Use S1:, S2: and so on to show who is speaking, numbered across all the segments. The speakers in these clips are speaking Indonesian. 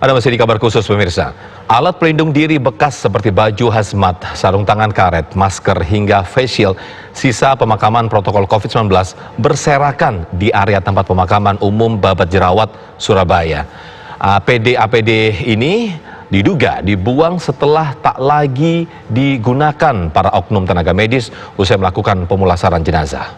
S1: Ada masih di kabar khusus pemirsa. Alat pelindung diri bekas seperti baju hazmat, sarung tangan karet, masker hingga face shield, sisa pemakaman protokol COVID-19 berserakan di area tempat pemakaman umum Babat Jerawat, Surabaya. APD ini diduga dibuang setelah tak lagi digunakan para oknum tenaga medis usai melakukan pemulasaran jenazah.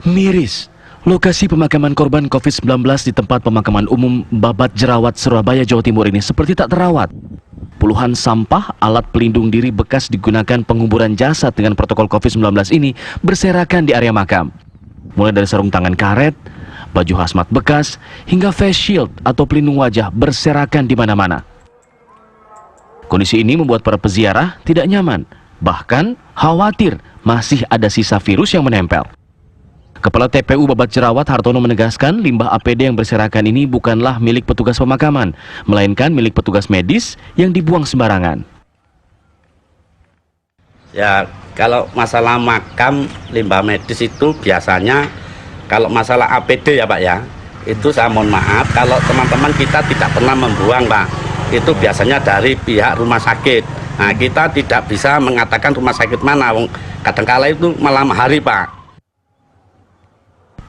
S2: Miris, lokasi pemakaman korban COVID-19 di tempat pemakaman umum Babat Jerawat, Surabaya, Jawa Timur ini seperti tak terawat. Puluhan sampah alat pelindung diri bekas digunakan penguburan jasad dengan protokol COVID-19 ini berserakan di area makam. Mulai dari sarung tangan karet, baju hazmat bekas, hingga face shield atau pelindung wajah berserakan di mana-mana. Kondisi ini membuat para peziarah tidak nyaman, bahkan khawatir masih ada sisa virus yang menempel. Kepala TPU Babat Jerawat Hartono menegaskan limbah APD yang berserakan ini bukanlah milik petugas pemakaman, melainkan milik petugas medis yang dibuang sembarangan.
S3: Ya, kalau masalah makam limbah medis itu biasanya kalau masalah APD ya Pak ya, itu saya mohon maaf kalau teman-teman kita tidak pernah membuang Pak. Itu biasanya dari pihak rumah sakit. Nah, kita tidak bisa mengatakan rumah sakit mana, kadang-kala itu malam hari Pak.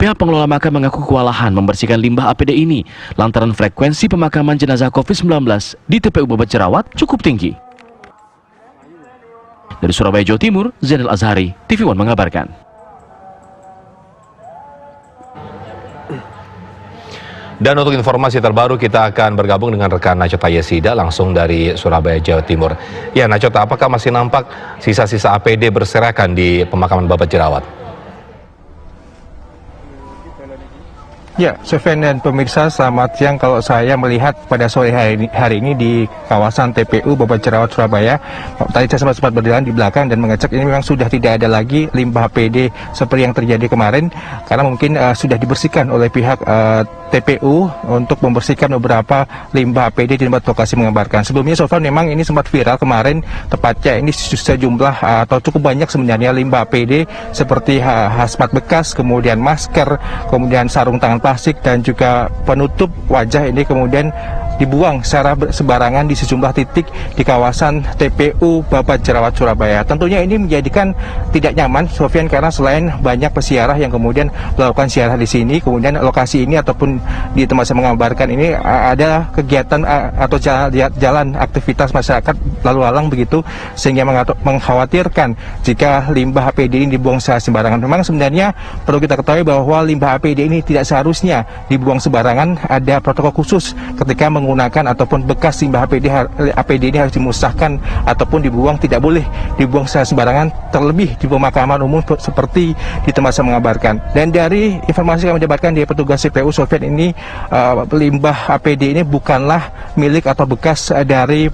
S2: Pihak pengelola makam mengaku kewalahan membersihkan limbah APD ini lantaran frekuensi pemakaman jenazah COVID-19 di TPU Babat Jerawat cukup tinggi. Dari Surabaya, Jawa Timur, Zainal Azhari, TV One mengabarkan.
S1: Dan untuk informasi terbaru kita akan bergabung dengan rekan Nachota Yesida langsung dari Surabaya, Jawa Timur. Ya Nachota, apakah masih nampak sisa-sisa APD berserakan di pemakaman Babat Jerawat?
S4: Ya, Sofyan dan pemirsa, selamat siang. Kalau saya melihat pada sore hari ini di kawasan TPU Babat Jerawat, Surabaya, tadi saya sempat berjalan di belakang dan mengecek, ini memang sudah tidak ada lagi limbah APD seperti yang terjadi kemarin, karena mungkin sudah dibersihkan oleh pihak TPU untuk membersihkan beberapa limbah APD di tempat lokasi mengabarkan. Sebelumnya, Sofyan, memang ini sempat viral kemarin, tepatnya ini sejumlah atau cukup banyak sebenarnya limbah APD seperti hazmat bekas, kemudian masker, kemudian sarung tangan plastik dan juga penutup wajah ini kemudian dibuang secara sembarangan di sejumlah titik di kawasan TPU Babat Jerawat, Surabaya. Tentunya ini menjadikan tidak nyaman, Sofyan, karena selain banyak peziarah yang kemudian melakukan ziarah di sini, kemudian lokasi ini ataupun di tempat saya mengabarkan ini ada kegiatan atau jalan aktivitas masyarakat lalu lalang begitu, sehingga mengkhawatirkan jika limbah APD ini dibuang secara sembarangan. Memang sebenarnya perlu kita ketahui bahwa limbah APD ini tidak seharusnya dibuang sembarangan, ada protokol khusus ketika menggunakan ataupun bekas limbah APD ini harus dimusnahkan ataupun dibuang, tidak boleh dibuang secara sembarangan, terlebih di pemakaman umum seperti di tempat saya mengabarkan. Dan dari informasi yang mendapatkan dari petugas CPU, Sofyan, ini limbah APD ini bukanlah milik atau bekas dari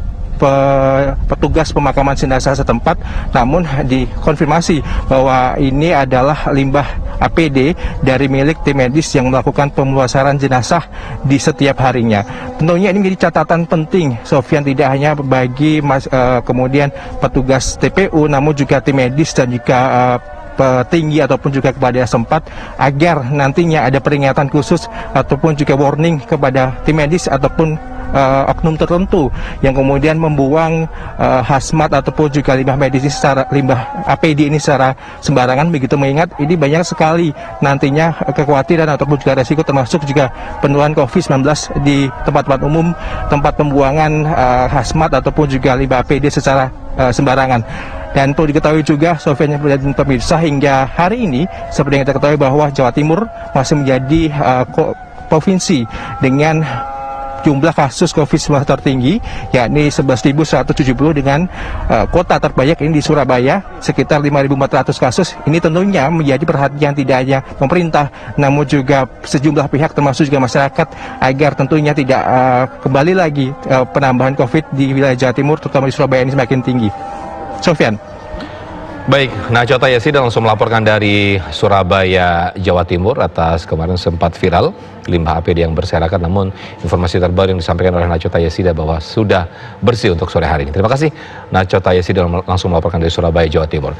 S4: petugas pemakaman jenazah setempat, namun dikonfirmasi bahwa ini adalah limbah APD dari milik tim medis yang melakukan pemulasaran jenazah di setiap harinya. Tentunya ini menjadi catatan penting, Sofyan, tidak hanya bagi kemudian petugas TPU, namun juga tim medis dan juga petinggi ataupun juga kepada sempat, agar nantinya ada peringatan khusus ataupun juga warning kepada tim medis ataupun oknum tertentu yang kemudian membuang hazmat ataupun juga limbah medis ini limbah APD ini secara sembarangan begitu, mengingat ini banyak sekali nantinya kekhawatiran ataupun juga resiko termasuk juga penularan COVID-19 di tempat-tempat umum, tempat pembuangan hazmat ataupun juga limbah APD secara sembarangan. Dan perlu diketahui juga, Sofyan dan pemirsa, hingga hari ini seperti yang kita ketahui bahwa Jawa Timur masih menjadi provinsi dengan jumlah kasus COVID-19 tertinggi, yakni 11.170 dengan kota terbanyak ini di Surabaya sekitar 5.400 kasus. Ini tentunya menjadi perhatian tidak hanya pemerintah, namun juga sejumlah pihak termasuk juga masyarakat, agar tentunya tidak kembali lagi penambahan COVID di wilayah Jawa Timur, terutama di Surabaya ini semakin tinggi. Sofyan.
S1: Baik, Nachota Yesida langsung melaporkan dari Surabaya, Jawa Timur atas kemarin sempat viral limbah APD yang berserakan, namun informasi terbaru yang disampaikan oleh Nachota Yesida bahwa sudah bersih untuk sore hari ini. Terima kasih Nachota Yesida langsung melaporkan dari Surabaya, Jawa Timur.